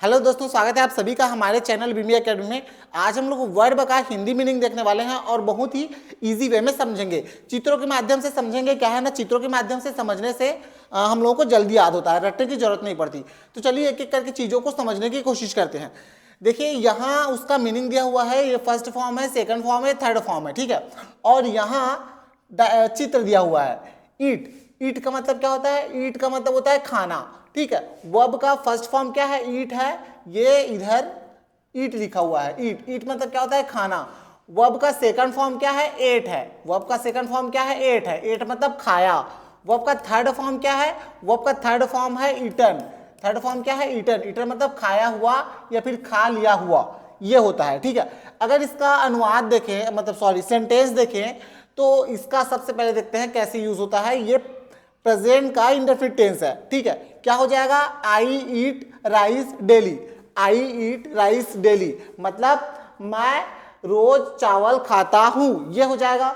Hello दोस्तों, स्वागत है आप सभी का हमारे चैनल बीमी एकेडमी में। आज हम लोग वर्ब का हिंदी मीनिंग देखने वाले हैं और बहुत ही इजी वे में समझेंगे। चित्रों के माध्यम से समझेंगे। क्या है ना, चित्रों के माध्यम से समझने से हम लोगों को जल्दी याद होता है, रटने की जरूरत नहीं पड़ती। तो चलिए एक एक करके चीज़ों को समझने की कोशिश करते हैं। देखिए यहाँ उसका मीनिंग दिया हुआ है, ये फर्स्ट फॉर्म है, सेकंड फॉर्म है, थर्ड फॉर्म है, ठीक है। और यहाँ चित्र दिया हुआ है, ईट। ईट का मतलब क्या होता है? ईट का मतलब होता है खाना, ठीक है। वर्ब का फर्स्ट फॉर्म क्या है? ईट है। ये इधर ईट लिखा हुआ है, ईट। ईट मतलब क्या होता है? खाना। वर्ब का सेकंड फॉर्म क्या है? एट है। वर्ब का सेकंड फॉर्म क्या है? एट है। एट मतलब खाया। वर्ब का थर्ड फॉर्म क्या है? वर्ब का थर्ड फॉर्म है ईटन। थर्ड फॉर्म क्या है? ईटन। ईटन मतलब खाया हुआ या फिर खा लिया हुआ, ये होता है, ठीक है। अगर इसका अनुवाद देखें, मतलब सॉरी सेंटेंस देखें, तो इसका सबसे पहले देखते हैं कैसे यूज होता है। ये प्रेजेंट का इंडेफिनिट टेंस है, ठीक है। क्या हो जाएगा? आई ईट राइस डेली। आई ईट राइस डेली मतलब मैं रोज चावल खाता हूं, ये हो जाएगा।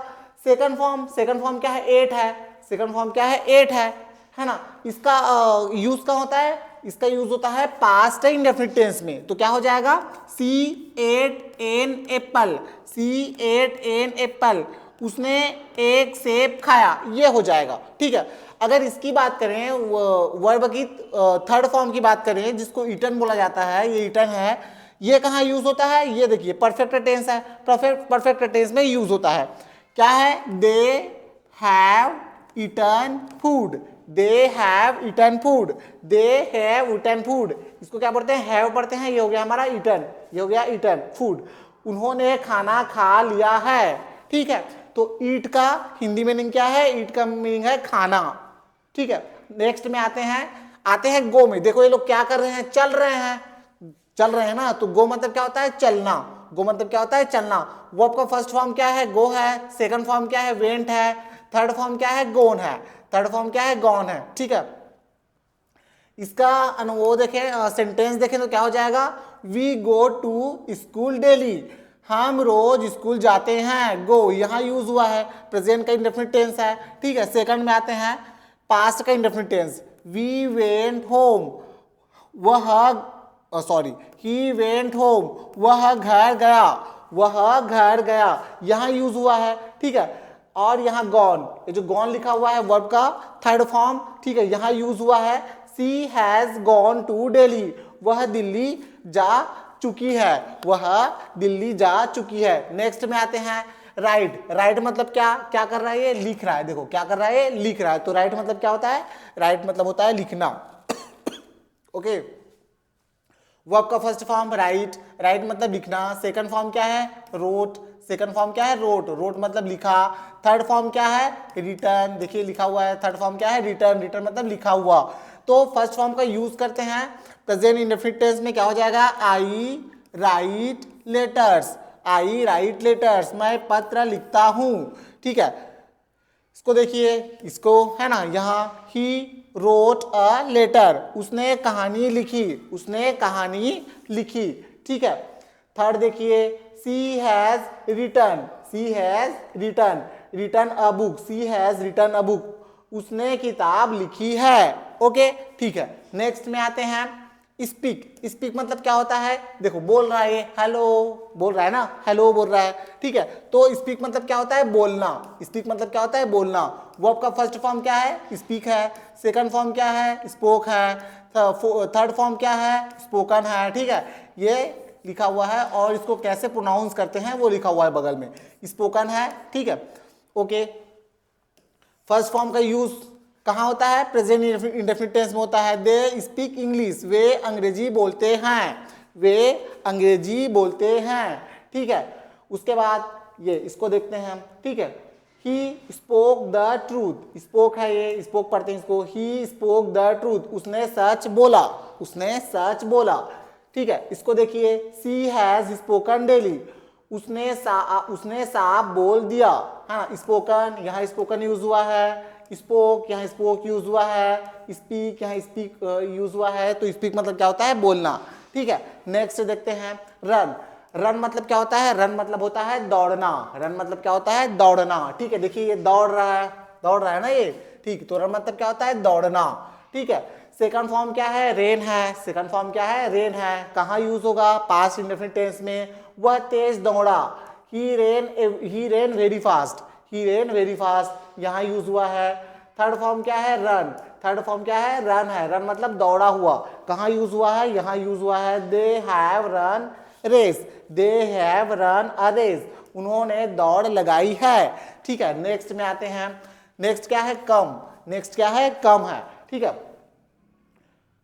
सेकंड फॉर्म क्या है? एट है। सेकंड फॉर्म क्या है? एट है ना। इसका यूज का होता है, इसका यूज होता है पास्ट इंडेफिनिट टेंस में। तो क्या हो जाएगा? सी eight an apple. C eight an apple, उसने एक सेब खाया, ये हो जाएगा, ठीक है। अगर इसकी बात करें, वर्ब की थर्ड फॉर्म की बात करें, जिसको ईटन बोला जाता है, ये ईटन है। ये कहाँ यूज होता है? ये देखिए परफेक्ट टेंस है। परफेक्ट टेंस में यूज होता है। क्या है? They have eaten food. They have eaten food. They have eaten food, इसको क्या पढ़ते हैं? हैव पढ़ते हैं। ये हो गया हमारा ईटन, ये हो गया ईटन फूड। उन्होंने खाना खा लिया है, ठीक है। तो ईट का हिंदी मीनिंग क्या है? ईट का मीनिंग है खाना, ठीक है। नेक्स्ट में आते हैं गो में। देखो ये लोग क्या कर रहे हैं? चल रहे हैं ना। तो गो मतलब क्या होता है? चलना। गो मतलब क्या होता है? चलना। वर्ब का फर्स्ट फॉर्म क्या है? गो है। सेकंड फॉर्म क्या है? वेंट है। थर्ड फॉर्म क्या है? गोन है। थर्ड फॉर्म क्या है? गॉन है, ठीक है। इसका वो देखें, सेंटेंस देखें तो क्या हो जाएगा? We go to school daily. हम रोज स्कूल जाते हैं। गो यहाँ यूज हुआ है, प्रेजेंट का इंडेफिनिट टेंस है, ठीक है। सेकंड में आते हैं पास्ट का indefinite tense. We went home. He went home, वह घर गया। वह घर गया यहाँ यूज हुआ है, ठीक है। और यहाँ गॉन, ये जो गॉन लिखा हुआ है वर्ब का थर्ड फॉर्म, ठीक है, यहाँ यूज हुआ है। सी हैज गॉन टू दिल्ली। वह दिल्ली जा चुकी है। वह दिल्ली जा चुकी है। नेक्स्ट में आते हैं राइट। राइट मतलब क्या? क्या कर रहा है? ये लिख रहा है। देखो क्या कर रहा है? ये लिख रहा है। तो राइट मतलब क्या होता है? राइट मतलब होता है लिखना, ओके। वर्ब का फर्स्ट फॉर्म राइट। राइट मतलब लिखना। सेकंड फॉर्म क्या है? रोट। सेकंड फॉर्म क्या है? रोट। रोट मतलब लिखा। थर्ड फॉर्म क्या है? रिटर्न। देखिए लिखा हुआ है, थर्ड फॉर्म क्या है? रिटर्न। रिटर्न मतलब लिखा हुआ। तो फर्स्ट फॉर्म का यूज करते हैं प्रेजेंट इंडेफिनिट टेंस में। क्या हो जाएगा? आई राइट लेटर्स। आई राइट लेटर्स, मैं पत्र लिखता हूं, ठीक है। इसको देखिए, इसको है ना, यहाँ ही रोट अ लेटर, उसने कहानी लिखी। उसने कहानी लिखी, ठीक है। थर्ड देखिए, she has return. She has return, return a book. She has return a book, उसने किताब लिखी है, ओके, ठीक है। नेक्स्ट में आते हैं स्पीक। स्पीक मतलब क्या होता है? देखो बोल रहा है, ये हेलो बोल रहा है ना, हेलो बोल रहा है, ठीक है। तो स्पीक मतलब क्या होता है? बोलना। स्पीक मतलब क्या होता है? बोलना। वर्ब का फर्स्ट फॉर्म क्या है? स्पीक है। सेकंड फॉर्म क्या है? स्पोक है। थर्ड फॉर्म क्या है? स्पोकन है, ठीक है। ये लिखा हुआ है और इसको कैसे प्रोनाउंस करते हैं वो लिखा हुआ है बगल में। स्पोकन है, ठीक है, ओके। फर्स्ट फॉर्म का यूज कहाँ होता है? प्रेजेंट इंडेफिनिट टेंस में होता है। दे स्पीक इंग्लिश, वे अंग्रेजी बोलते हैं। वे अंग्रेजी बोलते हैं, ठीक है। उसके बाद ये इसको देखते हैं हम, ठीक है। He spoke the truth. Spoke है, ये स्पोक पढ़ते हैं इसको। ही स्पोक द ट्रूथ, उसने सच बोला। उसने सच बोला, ठीक है। इसको देखिए, सी हैज स्पोकन डेली। उसने साफ बोल दिया, है ना। स्पोकन, यहाँ स्पोकन यूज हुआ है। स्पोक, यहाँ स्पोक यूज हुआ है। स्पीक, यहाँ स्पीक यूज हुआ है। तो स्पीक मतलब क्या होता है? बोलना, ठीक है। नेक्स्ट देखते हैं रन। रन मतलब क्या होता है? रन मतलब होता है दौड़ना। रन मतलब क्या होता है? दौड़ना, ठीक है। देखिए ये दौड़ रहा है ना ये, ठीक। तो रन मतलब क्या होता है? दौड़ना, ठीक है। सेकंड फॉर्म क्या है, रेन है। सेकंड फॉर्म क्या है, रेन है। कहाँ यूज होगा, पास्ट इंडेफिनिट टेंस में। वह तेज दौड़ा, ही रेन वेरी फास्ट, ही रेन वेरी फास्ट, यहाँ यूज हुआ है। थर्ड फॉर्म क्या है, रन। थर्ड फॉर्म क्या है, रन है। रन मतलब दौड़ा हुआ। कहाँ यूज हुआ है, यहाँ यूज हुआ है। They have run race, they have run a race, उन्होंने दौड़ लगाई है। ठीक है, नेक्स्ट में आते हैं। नेक्स्ट क्या है, कम। नेक्स्ट क्या है, कम है। ठीक है,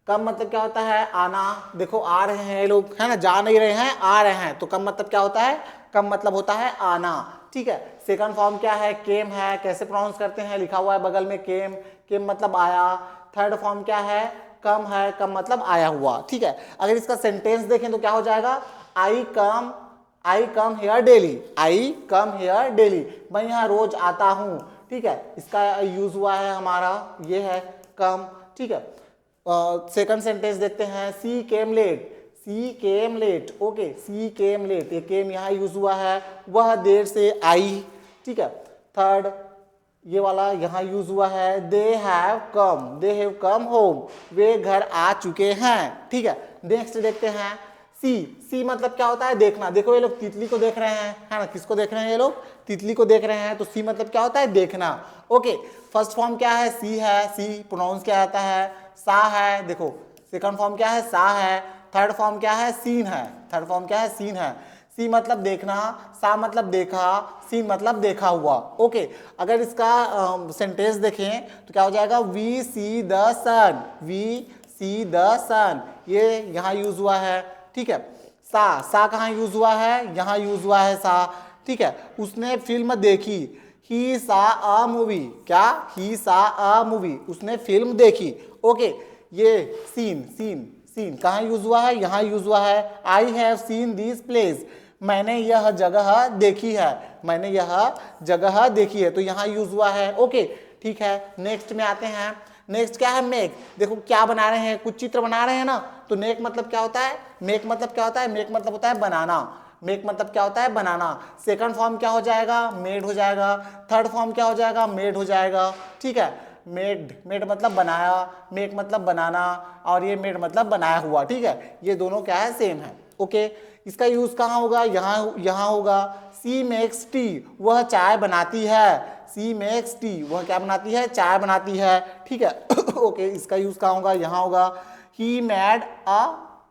कम मतलब क्या होता है, आना। देखो आ रहे हैं ये लोग, है ना, जा नहीं रहे हैं, आ रहे हैं, तो कम मतलब क्या होता है, कम मतलब होता है आना। ठीक है, सेकंड फॉर्म क्या है, केम है। कैसे प्रोनाउंस करते हैं, लिखा हुआ है बगल में, केम। केम मतलब आया। थर्ड फॉर्म क्या है, कम है। कम मतलब आया हुआ। ठीक है, अगर इसका सेंटेंस देखें तो क्या हो जाएगा, I come here daily, I come here daily, मैं यहाँ रोज आता हूँ। ठीक है, इसका यूज हुआ है हमारा, ये है कम। ठीक है, सेकंड सेंटेंस देखते हैं, सी केम लेट, सी केम लेट। ओके, सी केम लेट, ये केम यहाँ यूज हुआ है। वह देर से आई। ठीक है, थर्ड ये वाला यहाँ यूज हुआ है, दे हैव कम होम, वे घर आ चुके हैं। ठीक है, नेक्स्ट देखते हैं, सी मतलब क्या होता है, देखना। देखो ये लोग तितली को देख रहे हैं, है ना, किसको देख रहे हैं, ये लोग तितली को देख रहे हैं, तो सी मतलब क्या होता है, देखना। ओके, फर्स्ट फॉर्म क्या है, सी है। सी प्रोनाउंस क्या आता है, सा है। देखो सेकंड फॉर्म क्या है, सा है। थर्ड फॉर्म क्या है, सीन है। थर्ड फॉर्म क्या है, सीन है। सी मतलब देखना, सा मतलब देखा, सीन मतलब देखा हुआ। ओके, अगर इसका सेंटेंस देखें तो क्या हो जाएगा, we see the sun, we see the sun, ये यहाँ यूज हुआ है। ठीक है, सा कहाँ यूज हुआ है, यहाँ यूज हुआ है सा। ठीक है, उसने फिल्म देखी, ही सा अ मूवी। क्या, ही सा अ मूवी, उसने फिल्म देखी। ओके, ये सीन कहाँ यूज हुआ है, यहाँ यूज हुआ है। I have seen this place, मैंने यह जगह देखी है, मैंने यह जगह देखी है, तो यहाँ यूज हुआ है। ओके, ठीक है, नेक्स्ट में आते हैं। नेक्स्ट क्या है, मेक। देखो क्या बना रहे हैं, कुछ चित्र बना रहे हैं ना, तो नेक मतलब क्या होता है, मेक मतलब क्या होता है, मेक मतलब होता है बनाना। मेक मतलब क्या होता है, बनाना। सेकंड फॉर्म क्या हो जाएगा, मेड हो जाएगा। थर्ड फॉर्म क्या हो जाएगा, मेड हो जाएगा। ठीक है, मेड मतलब बनाया, मेक मतलब बनाना, और ये मेड मतलब बनाया हुआ। ठीक है, ये दोनों क्या है, सेम है। ओके, इसका यूज कहाँ होगा, यहाँ होगा। सी मेक्स टी, वह चाय बनाती है। सी मेक्स टी, वह क्या बनाती है, चाय बनाती है। ठीक है, ओके, इसका यूज कहाँ होगा, यहाँ होगा। He made a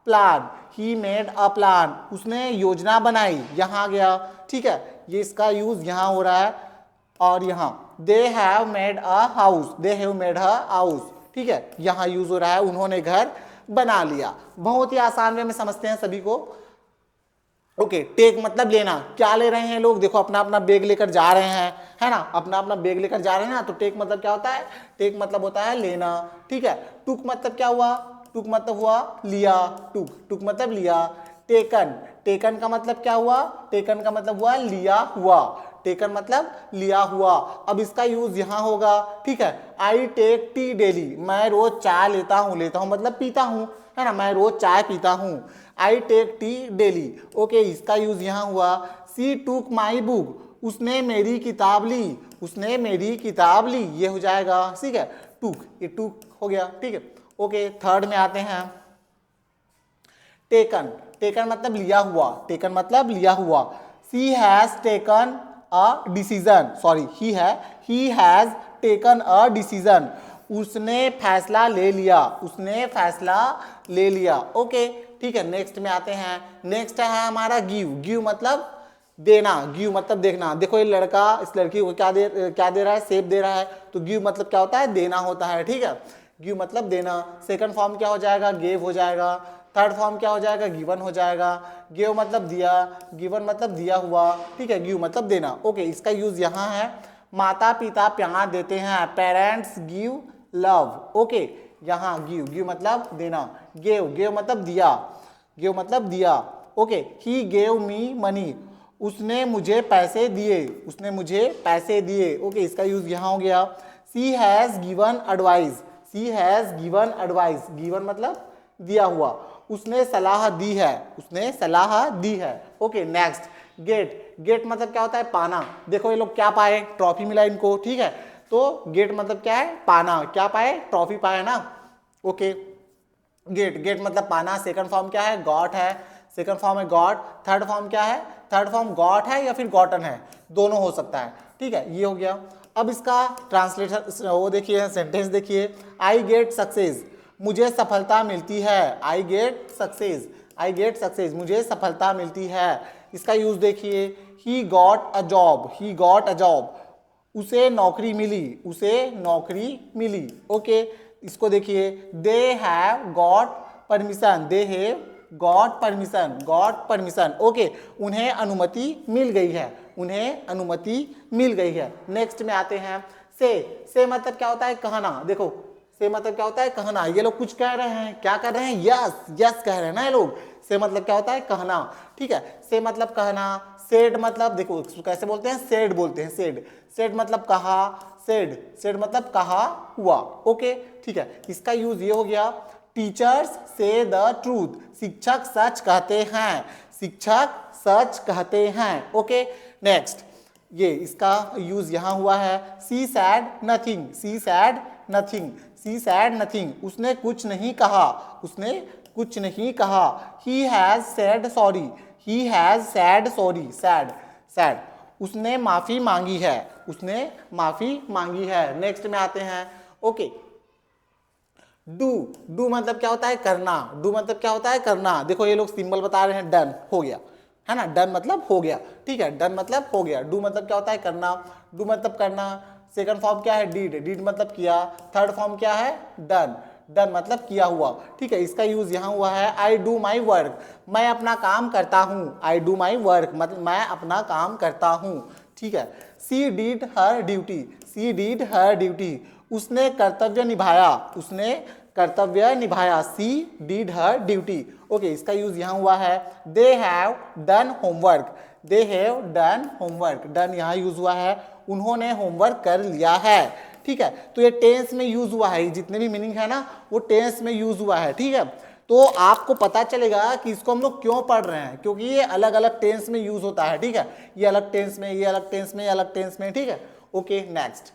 plan, he made a plan, उसने योजना बनाई, यहाँ आ गया। ठीक है, ये इसका यूज यहाँ हो रहा है। और यहाँ they have made a house, they have made a house. ठीक है, यहाँ यूज हो रहा है, उन्होंने घर बना लिया। बहुत ही आसान वे में समझते हैं सभी को। ओके, टेक मतलब लेना। क्या ले रहे हैं लोग, देखो अपना अपना बैग लेकर जा रहे हैं, है ना, अपना अपना बैग लेकर जा रहे हैं ना, तो टेक मतलब क्या होता है, टेक मतलब होता है लेना। ठीक है, टुक मतलब क्या हुआ, टुक मतलब हुआ लिया, टुक मतलब लिया। टेकन का मतलब क्या हुआ, टेकन का मतलब हुआ लिया हुआ, टेकन मतलब लिया हुआ। अब इसका यूज यहाँ होगा। ठीक है, आई टेक टी डेली, मैं रोज चाय लेता हूँ मतलब पीता हूँ, है ना, मैं रोज चाय पीता हूँ। I take tea daily. Okay, इसका यूज यहाँ हुआ। सी टूक माई बुक, उसने मेरी किताब ली, उसने मेरी किताब ली, ये हो जाएगा। ठीक है, टूक, ये टूक हो गया। ठीक है, ओके, थर्ड में आते हैं। टेकन मतलब लिया हुआ, टेकन मतलब लिया हुआ। She has taken a decision, sorry he has taken a decision, उसने फैसला ले लिया, उसने फैसला ले लिया। ओके, ठीक है, नेक्स्ट में आते हैं। नेक्स्ट है हमारा गिव मतलब देना, गिव मतलब देखना। देखो ये लड़का इस लड़की को क्या दे रहा है, सेब दे रहा है, तो गिव मतलब क्या होता है, देना होता है। ठीक है, गिव मतलब देना। सेकंड फॉर्म क्या हो जाएगा, गेव हो जाएगा। थर्ड फॉर्म क्या हो जाएगा, गिवन हो जाएगा। गिव मतलब दिया, गिवन मतलब दिया हुआ। ठीक है, गिव मतलब देना। ओके, इसका यूज यहाँ है। माता पिता प्यार देते हैं, पेरेंट्स गिव लव। ओके, यहाँ गिव मतलब देना। गेव मतलब दिया, गिव मतलब दिया। Okay, he gave me money, उसने मुझे पैसे दिए, उसने मुझे पैसे दिए। ओके, इसका यूज यहाँ हो गया। She has given advice, she has given advice, given मतलब दिया हुआ। उसने सलाह दी है, उसने सलाह दी है। ओके, नेक्स्ट गेट मतलब क्या होता है, पाना। देखो ये लोग क्या पाए, ट्रॉफी मिला इनको। ठीक है, तो गेट मतलब क्या है, पाना, क्या पाए, ट्रॉफी पाए ना। ओके। गेट, गेट मतलब पाना, सेकंड फॉर्म क्या है, गॉट है, सेकंड फॉर्म है गॉट। थर्ड फॉर्म क्या है, थर्ड फॉर्म गॉट है या फिर गॉटन है, दोनों हो सकता है, ठीक है, ये हो गया। अब इसका ट्रांसलेशन वो देखिए, सेंटेंस देखिए, आई गेट सक्सेस, मुझे सफलता मिलती है, I get success, I get success, मुझे सफलता मिलती है। इसका यूज देखिए, he got a job, he got a job, उसे नौकरी मिली, उसे नौकरी मिली, ओके। इसको देखिए, they have got permission, they have got permission, got permission, okay, उन्हें अनुमति मिल गई है, उन्हें अनुमति मिल गई है। नेक्स्ट में आते हैं, से मतलब क्या होता है, कहना। देखो से मतलब क्या होता है, कहना। ये लोग कुछ कह रहे हैं, क्या कर रहे हैं, यस यस कह रहे हैं ना ये लोग। से मतलब क्या होता है, कहना, ठीक है। से मतलब कहना, सेड मतलब देखो कैसे बोलते हैं, सेड बोलते हैं, सेड, सेड मतलब कहा, सेड, सेड मतलब कहा हुआ, ओके, ठीक है। इसका यूज ये हो गया, टीचर्स से द ट्रूथ, शिक्षक सच कहते हैं, शिक्षक सच कहते हैं, ओके। नेक्स्ट, ये इसका यूज यहां हुआ है, सी सैड नथिंग, सी सैड नथिंग, सी सैड नथिंग, उसने कुछ नहीं कहा, उसने कुछ नहीं कहा। He has sad sorry, he has sad sorry, sad, sad, उसने माफी मांगी है, उसने माफी मांगी है। नेक्स्ट में आते हैं, ओके। डू, डू मतलब क्या होता है, करना, डू मतलब क्या होता है, करना। देखो ये लोग सिंबल बता रहे हैं, डन हो गया, है ना, डन मतलब हो गया, ठीक है, डन मतलब हो गया। डू मतलब क्या होता है, करना, डू मतलब करना। सेकंड फॉर्म क्या है, डीड, डीड मतलब किया। थर्ड फॉर्म क्या है, डन, डन मतलब किया हुआ, ठीक है। इसका यूज यहां हुआ है, आई डू माई वर्क, मैं अपना काम करता हूँ, आई डू माई वर्क मतलब मैं अपना काम करता हूँ, ठीक है। सी डीड हर ड्यूटी, सी डीड हर ड्यूटी, उसने कर्तव्य निभाया, उसने कर्तव्य निभाया, सी डीड हर ड्यूटी, ओके। इसका यूज यहां हुआ है, they have done homework, they have done homework, done यहां यूज हुआ है, उन्होंने होमवर्क कर लिया है, ठीक है। तो ये टेंस में यूज हुआ है, जितने भी मीनिंग है ना वो टेंस में यूज हुआ है, ठीक है। तो आपको पता चलेगा कि इसको हम लोग क्यों पढ़ रहे हैं, क्योंकि ये अलग अलग टेंस में यूज होता है, ठीक है। ये अलग टेंस में, ये अलग टेंस में, ये अलग टेंस में, ठीक है, ओके। नेक्स्ट,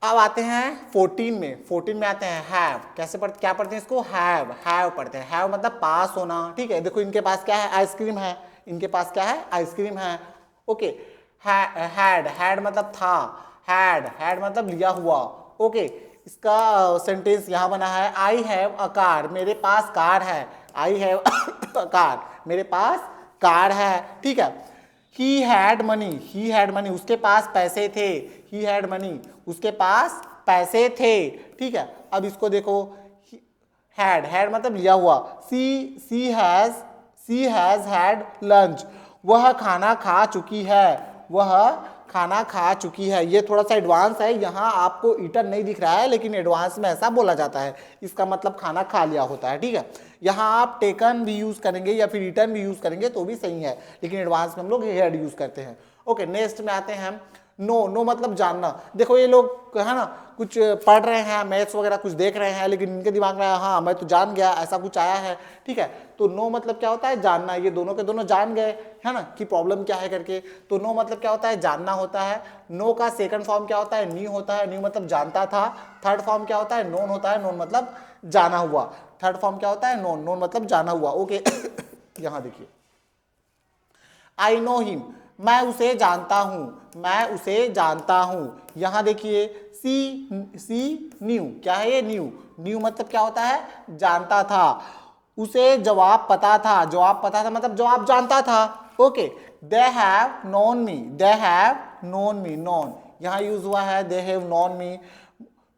अब आते हैं 14 में, 14 में आते हैं, हैव, कैसे पढ़ते, क्या पढ़ते हैं इसको, हैव, हैव पढ़ते हैं। हैव मतलब पास होना, ठीक है। देखो इनके पास क्या है, आइसक्रीम है, इनके पास क्या है, आइसक्रीम है, ओके। हैड, हैड मतलब था, हैड, हैड मतलब लिया हुआ, ओके। इसका सेंटेंस यहाँ बना है, आई हैव अ कार, मेरे पास कार है, आई हैव अ कार, मेरे पास कार है, ठीक है। He had money, he had money, उसके पास पैसे थे, ही हैड मनी, उसके पास पैसे थे, ठीक है। अब इसको देखो, हैड, हैड मतलब लिया हुआ। सी हैज हैड लंच, वह खाना खा चुकी है, वह खाना खा चुकी है। ये थोड़ा सा एडवांस है, यहाँ आपको ईटन नहीं दिख रहा है लेकिन एडवांस में ऐसा बोला जाता है, इसका मतलब खाना खा लिया होता है, ठीक है। यहाँ आप टेकन भी यूज करेंगे या फिर ईटन भी यूज करेंगे तो भी सही है, लेकिन एडवांस में हम लोग हैड यूज करते हैं, ओके। नेक्स्ट में आते हैं, नो, नो मतलब जानना। देखो ये लोग है ना कुछ पढ़ रहे हैं, मैथ्स वगैरह कुछ देख रहे हैं, लेकिन इनके दिमाग में हाँ मैं तो जान गया, ऐसा कुछ आया है, ठीक है। तो नो मतलब क्या होता है, जानना। ये दोनों के दोनों जान गए है ना कि प्रॉब्लम क्या है करके। तो नो मतलब क्या होता है, जानना होता है। नो का सेकंड फॉर्म क्या होता है, न्यू होता है, न्यू मतलब जानता था। थर्ड फॉर्म क्या होता है, नोन होता है, नोन मतलब जाना हुआ। थर्ड फॉर्म क्या होता है, नोन, नोन मतलब जाना हुआ, ओके। यहां देखिए, आई नो हिम, मैं उसे जानता हूं, मैं उसे जानता हूं। यहां देखिए, सी न्यू, क्या है ये, न्यू, न्यू मतलब क्या होता है, जानता था। उसे जवाब पता था, जवाब पता था मतलब जवाब जानता था, okay. They have known me, they have known me, known यहां यूज हुआ है, दे हैव नोन मी।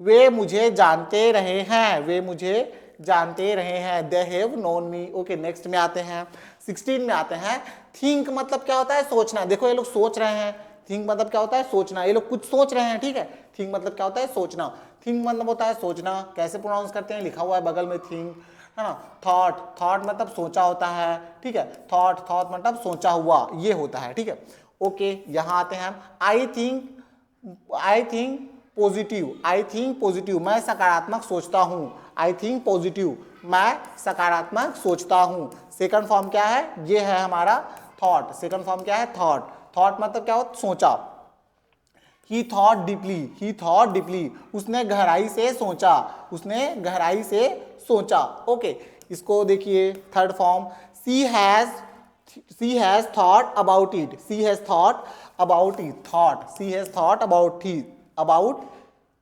वे मुझे जानते रहे हैं, वे मुझे जानते रहे हैं, they have known me, okay. Next में आते हैं, 16 में आते हैं, थिंक मतलब क्या होता है, सोचना। देखो ये लोग सोच रहे हैं, थिंक मतलब क्या होता है, सोचना। ये लोग कुछ सोच रहे हैं, ठीक है। थिंक मतलब क्या होता है, सोचना। थिंक मतलब होता है सोचना। कैसे प्रोनाउंस करते हैं, लिखा हुआ है बगल में, थिंक, है ना। थॉट, थॉट मतलब सोचा होता है, ठीक है। थॉट, थॉट मतलब सोचा हुआ, ये होता है, ठीक है, ओके। यहां आते हैं, I think positive, I think positive, मैं सकारात्मक सोचता हूं, आई थिंक पॉजिटिव, मैं सकारात्मक सोचता हूं। सेकंड फॉर्म क्या है, ये है हमारा थॉट। सेकंड फॉर्म क्या है, थॉट। थॉट मतलब क्या हो, सोचा। ही थॉट डीपली, उसने गहराई से सोचा, उसने गहराई से सोचा। ओके, इसको देखिए third form, she has thought about it, she has thought about it, she has thought about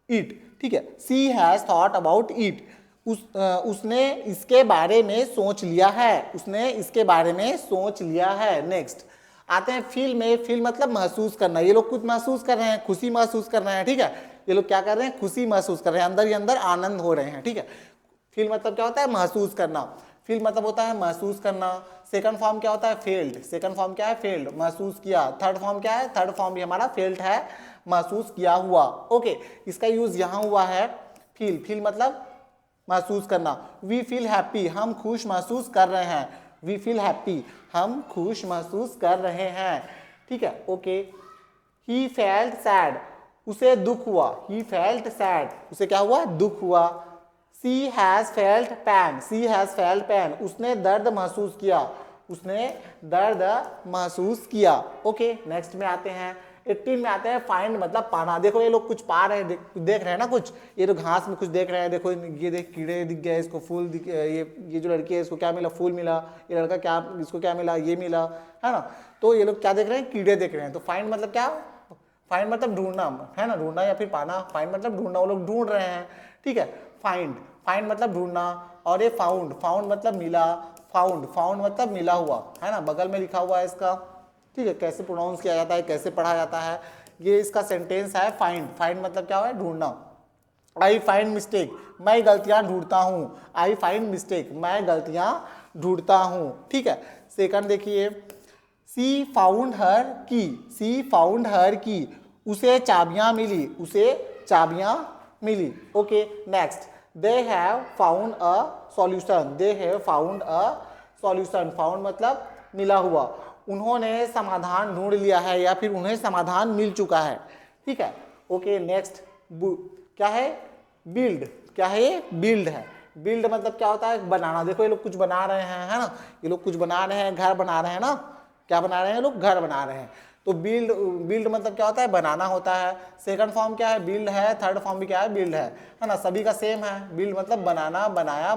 it, ठीक है, she has thought about it, उसने इसके बारे में सोच लिया है, उसने इसके बारे में सोच लिया है। नेक्स्ट आते हैं फील में, फील मतलब महसूस करना, ये लोग कुछ महसूस कर रहे हैं, खुशी महसूस कर रहे हैं, ठीक है, ये लोग क्या कर रहे हैं, खुशी महसूस कर रहे हैं, अंदर ही अंदर आनंद हो रहे हैं, ठीक है। फील मतलब क्या होता है, महसूस करना, फील मतलब होता है महसूस करना। सेकंड फॉर्म क्या होता है, फेल्ड, सेकंड फॉर्म क्या है, फेल्ड, महसूस किया। थर्ड फॉर्म क्या है, थर्ड फॉर्म भी हमारा फेल्ड है, महसूस किया हुआ। ओके, इसका यूज यहां हुआ है फील, फील मतलब महसूस करना। वी फील हैप्पी, हम खुश महसूस कर रहे हैं, वी फील हैप्पी, हम खुश महसूस कर रहे हैं, ठीक है। ओके, ही फेल्ट सैड, उसे दुख हुआ, ही फेल्ट सैड, उसे क्या हुआ, दुख हुआ। She has felt pan, she has felt pan, उसने दर्द महसूस किया, उसने दर्द महसूस किया। ओके, नेक्स्ट में आते हैं 18 में आते हैं फाइंड मतलब पाना। देखो ये लोग कुछ पा रहे हैं, देख रहे हैं ना कुछ, ये लोग घास में कुछ देख रहे हैं, देखो ये देख कीड़े दिख गए, इसको फूल दिख, ये जो लड़की है इसको क्या मिला, फूल मिला, ये लड़का क्या, इसको क्या मिला, ये मिला, है ना। तो ये लोग क्या देख रहे हैं, कीड़े देख रहे हैं। तो फाइंड मतलब क्या, फाइंड मतलब ढूंढना, है ना, ढूंढना या फिर पाना। फाइंड मतलब ढूंढना, वो लोग ढूंढ रहे हैं, ठीक है। फाइंड, फाइंड मतलब ढूंढना, और ये फाउंड, फाउंड मतलब मिला, फाउंड, फाउंड मतलब मिला हुआ, है ना, बगल में लिखा हुआ है इसका, ठीक है। कैसे प्रोनाउंस किया जाता है, कैसे पढ़ा जाता है, ये इसका सेंटेंस है फाइंड। फाइंड मतलब क्या है, ढूंढना। आई फाइंड मिस्टेक, मैं गलतियां ढूंढता हूं, आई फाइंड मिस्टेक, मैं गलतियां ढूंढता हूं, ठीक है। सेकंड देखिए, सी फाउंड हर की, सी फाउंड हर की, उसे चाबियां मिली, उसे चाबियां मिली। Okay, next, they have found a solution, they have found a solution, found मतलब मिला हुआ, उन्होंने समाधान ढूंढ लिया है या फिर उन्हें समाधान मिल चुका है, ठीक है। ओके, नेक्स्ट क्या है, बिल्ड, क्या है ये, बिल्ड है। बिल्ड मतलब क्या होता है, बनाना। देखो ये लोग कुछ बना रहे हैं, है ना, ये लोग कुछ बना रहे हैं, घर बना रहे हैं ना, क्या बना रहे हैं लोग, घर बना रहे हैं। तो बिल्ड, बिल्ड मतलब क्या होता है, बनाना होता है। सेकंड फॉर्म क्या है, बिल्ड है, थर्ड फॉर्म भी क्या है, बिल्ड है ना, सभी का सेम है। बिल्ड मतलब बनाना, बनाया,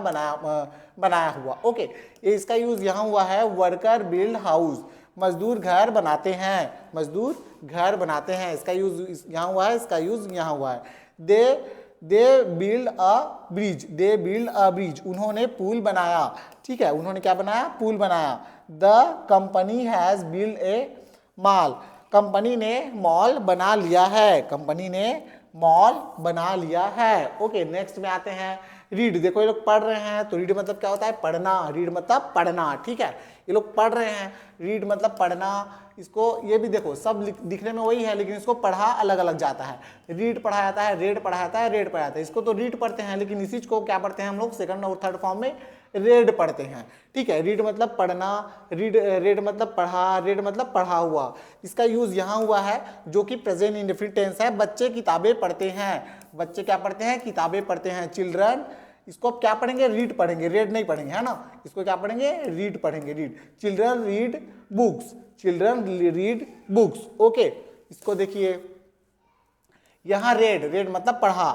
बनाया हुआ। ओके, ये इसका यूज यहाँ हुआ है, वर्कर बिल्ड हाउस, मजदूर घर बनाते हैं, मजदूर घर बनाते हैं, इसका यूज यहाँ हुआ है, इसका यूज यहाँ हुआ है। They build a bridge, they build a bridge, उन्होंने पुल बनाया, ठीक है, उन्होंने क्या बनाया, पुल बनाया। The company has build a mall, company ने मॉल बना लिया है, कंपनी ने मॉल बना लिया है। ओके, नेक्स्ट में आते हैं रीड। देखो ये लोग पढ़ रहे हैं, तो रीड मतलब क्या होता है, पढ़ना, रीड मतलब पढ़ना, ठीक है। ये लोग पढ़ रहे हैं, रीड मतलब पढ़ना। इसको ये भी देखो सब दिखने में वही है, लेकिन इसको पढ़ा अलग अलग जाता है। रीड पढ़ा जाता है, रेड पढ़ा जाता है, रेड पढ़ा जाता है। इसको तो रीड पढ़ते हैं, लेकिन इसी को क्या पढ़ते हैं हम लोग, सेकंड और थर्ड फॉर्म में रेड पढ़ते हैं, ठीक है। रीड मतलब पढ़ना, रेड मतलब पढ़ा, रेड मतलब पढ़ा हुआ। इसका यूज यहाँ हुआ है, जो कि प्रेजेंट इंडेफिनिट टेंस है। बच्चे किताबें पढ़ते हैं, बच्चे क्या पढ़ते हैं, किताबें पढ़ते हैं। चिल्ड्रन, इसको आप क्या पढ़ेंगे, रीड पढ़ेंगे, रेड नहीं पढ़ेंगे, है ना, इसको क्या पढ़ेंगे, रीड पढ़ेंगे, read. Children read books, children read books. Okay, इसको देखिए यहां रेड, रेड मतलब पढ़ा।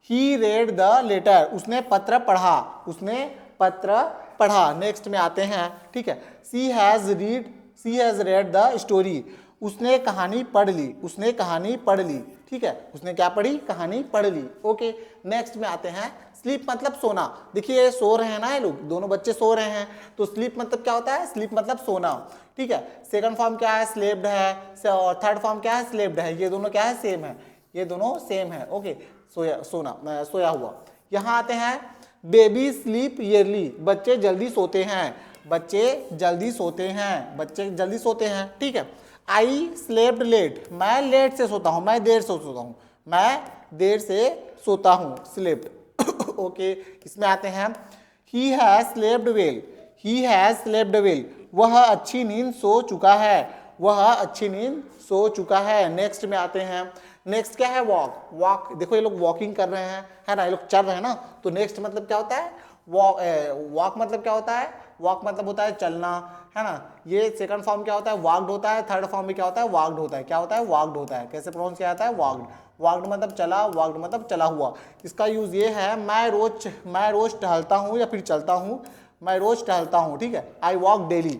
ही रेड द लेटर, उसने पत्र पढ़ा, उसने पत्र पढ़ा। नेक्स्ट में आते हैं, ठीक है। She has read the story, उसने कहानी पढ़ ली, उसने कहानी पढ़ ली, ठीक है, उसने क्या पढ़ी, कहानी पढ़ ली। ओके, नेक्स्ट में आते हैं स्लीप मतलब सोना। देखिए सो रहे हैं ना, ये लोग दोनों बच्चे सो रहे हैं, तो स्लीप मतलब क्या होता है, स्लीप मतलब सोना, ठीक है। सेकंड फॉर्म क्या है, स्लेप्ड है, और थर्ड फॉर्म क्या है, स्लेप्ड है। ये दोनों क्या है, सेम है, ये दोनों सेम है। ओके, सोया, सोना, सोया हुआ। यहाँ आते हैं बेबी स्लीप ईयरली, बच्चे जल्दी सोते हैं, बच्चे जल्दी सोते हैं, बच्चे जल्दी सोते हैं, ठीक है। आई स्लेप्ड लेट, मैं लेट से सोता हूँ, मैं देर से सोता हूँ, मैं देर से सोता हूँ, स्लेप्ड। ओके, इसमें आते हैं he has slept well, he has slept well, वह अच्छी नींद सो चुका है, वह अच्छी नींद सो चुका है। नेक्स्ट में आते हैं, नेक्स्ट क्या है, वॉक, वॉक। देखो ये लोग वॉकिंग कर रहे हैं, है ना, ये लोग चल रहे हैं ना, तो नेक्स्ट मतलब क्या होता है, वॉक मतलब क्या होता है, वॉक मतलब होता है चलना, है ना। ये सेकंड फॉर्म क्या होता है, वॉक्ड होता है। थर्ड फॉर्म में क्या होता है, वॉक्ड होता है। क्या होता है, वॉक्ड होता है। कैसे प्रोनाउंस किया जाता है, वॉक्ड। वॉक्ड मतलब चला, वॉक्ड मतलब चला हुआ। इसका यूज ये है, मैं रोज टहलता हूँ या फिर चलता हूँ, मैं रोज टहलता हूँ, ठीक है। I walk daily.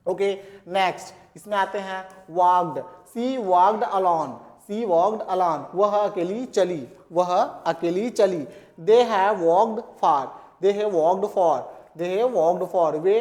Okay, next इसमें आते हैं walked. She walked alone, she walked alone, वह अकेली चली, वह अकेली चली। They have walked far, they have walked for, they have walked for, वे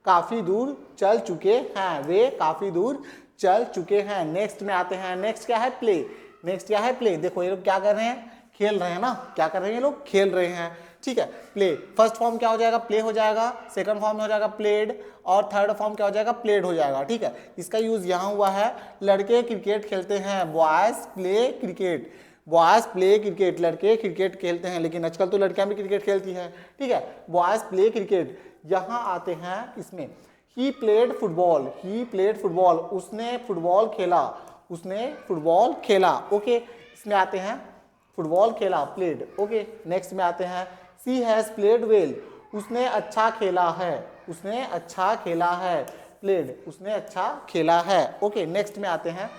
काफी दूर चल चुके हैं, वे काफी दूर चल चुके हैं। नेक्स्ट में आते हैं, नेक्स्ट क्या है, प्ले। नेक्स्ट क्या है, प्ले। देखो ये लोग क्या कर रहे हैं, खेल रहे हैं ना, क्या कर रहे हैं ये लोग, खेल रहे हैं, ठीक है। प्ले, फर्स्ट फॉर्म क्या हो जाएगा, प्ले हो जाएगा। सेकंड फॉर्म में हो जाएगा प्लेड, और थर्ड फॉर्म क्या हो जाएगा, प्लेड हो जाएगा, ठीक है। इसका यूज यहाँ हुआ है, लड़के क्रिकेट खेलते हैं, boys play cricket, boys play cricket, लड़के क्रिकेट खेलते हैं, लेकिन आजकल तो लड़कियां भी क्रिकेट खेलती हैं, ठीक है। Boys play cricket. यहाँ आते हैं इसमें, he played football, he played football, उसने फुटबॉल खेला, उसने फुटबॉल खेला, ओके। इसमें आते हैं फुटबॉल खेला, प्लेड, ओके। नेक्स्ट में आते हैं, सी हैज प्लेड वेल, उसने अच्छा खेला है, उसने अच्छा खेला है, प्लेड, उसने अच्छा खेला है, ओके। नेक्स्ट में आते हैं,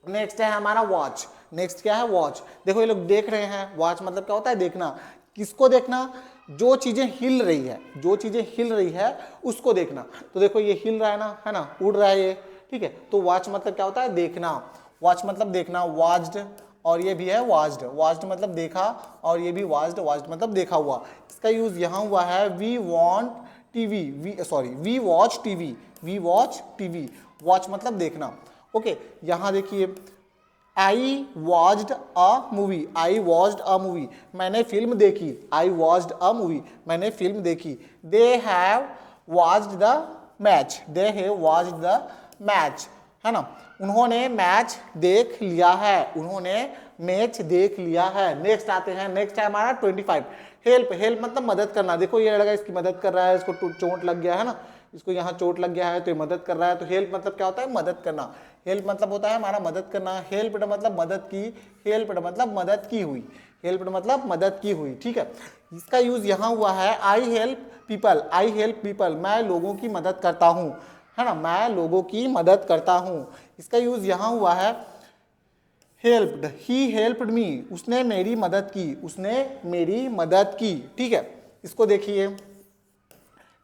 नेक्स्ट है हमारा वॉच। नेक्स्ट क्या है, वॉच। देखो ये लोग देख रहे हैं, वॉच मतलब क्या होता है, देखना। किसको देखना, जो चीजें हिल रही है, जो चीजें हिल रही है उसको देखना। तो देखो ये हिल रहा है ना, है ना, उड़ रहा है ये, ठीक है। तो वॉच मतलब क्या होता है, देखना। वॉच मतलब देखना, वॉच्ड, और ये भी है वॉच्ड। वॉच्ड मतलब देखा, और ये भी वॉच्ड, वॉच्ड मतलब देखा हुआ। इसका यूज यहाँ हुआ है, we want TV, we watch TV, we watch TV. Watch मतलब देखना, ओके। यहाँ देखिए, I watched a movie, I watched a movie, मैंने फिल्म देखी, आई वॉच्ड अ मूवी, मैंने फिल्म देखी। They have watched the match, they have watched the match, है ना, उन्होंने मैच देख लिया है, उन्होंने मैच देख लिया है। नेक्स्ट आते हैं, नेक्स्ट है हमारा 25, हेल्प। हेल्प मतलब मदद करना। देखो ये लड़का इसकी मदद कर रहा है, इसको चोट लग गया है ना, इसको यहाँ चोट लग गया है तो ये मदद कर रहा है। तो हेल्प मतलब क्या होता है, मदद करना। हेल्प मतलब होता है हमारा मदद करना। हेल्प्ड मतलब मदद की, हेल्प्ड मतलब मदद की हुई, हेल्प्ड मतलब मदद की हुई, ठीक है। इसका यूज यहाँ हुआ है, I help people, I help people, मैं लोगों की मदद करता हूँ, है ना, मैं लोगों की मदद करता हूँ। इसका यूज यहाँ हुआ है, हेल्प्ड, ही हेल्प्ड मी, उसने मेरी मदद की, उसने मेरी मदद की, ठीक है। इसको देखिए,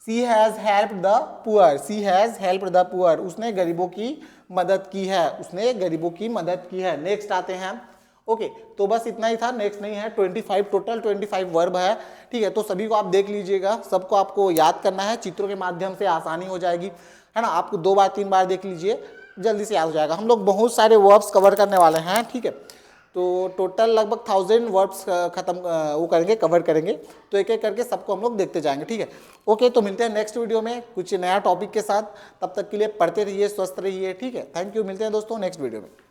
she has helped the poor, she has helped the poor, उसने गरीबों की मदद की है, उसने गरीबों की मदद की है। नेक्स्ट आते हैं, ओके। तो बस इतना ही था, नेक्स्ट नहीं है। 25 टोटल 25 वर्ब है, ठीक है। तो सभी को आप देख लीजिएगा, सबको आपको याद करना है, चित्रों के माध्यम से आसानी हो जाएगी, है ना। आपको 2 बार 3 बार देख लीजिए, जल्दी से याद हो जाएगा। हम लोग बहुत सारे वर्ब्स कवर करने वाले हैं, ठीक है। तो टोटल लगभग 1000 वर्ब्स वो करेंगे, कवर करेंगे। तो एक एक करके सबको हम लोग देखते जाएंगे, ठीक है। ओके, तो मिलते हैं नेक्स्ट वीडियो में कुछ नया टॉपिक के साथ। तब तक के लिए पढ़ते रहिए, स्वस्थ रहिए, ठीक है। थैंक यू, मिलते हैं दोस्तों नेक्स्ट वीडियो में।